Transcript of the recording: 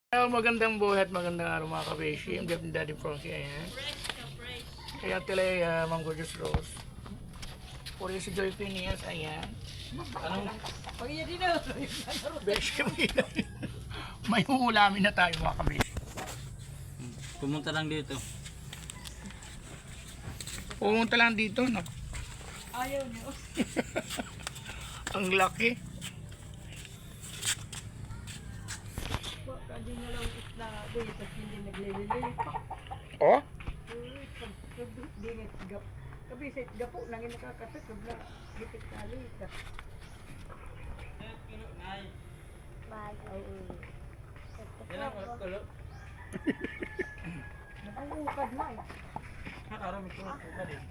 Hello, magandang buhay at magandang araw mga kabeshi. Ang gabi ni Daddy Frankie, ayan. Kaya tilay Ma'am Gorgeous Rose. Puri si Joy Phineas, ayan. Anong? Pag-iya din na. Beshi, may uulamin na tayo mga kabeshi. Pumunta lang dito. Pumunta lang dito, no? Ayaw niyo. Ang laki. Hindi na lang isla doon. Tapos hindi naglililay pa. Oh? Hindi nga. Kabisit gapo. Nangin nakakatakog na. Gitik kali. Ang ukad na eh. Araw may tulog ka din.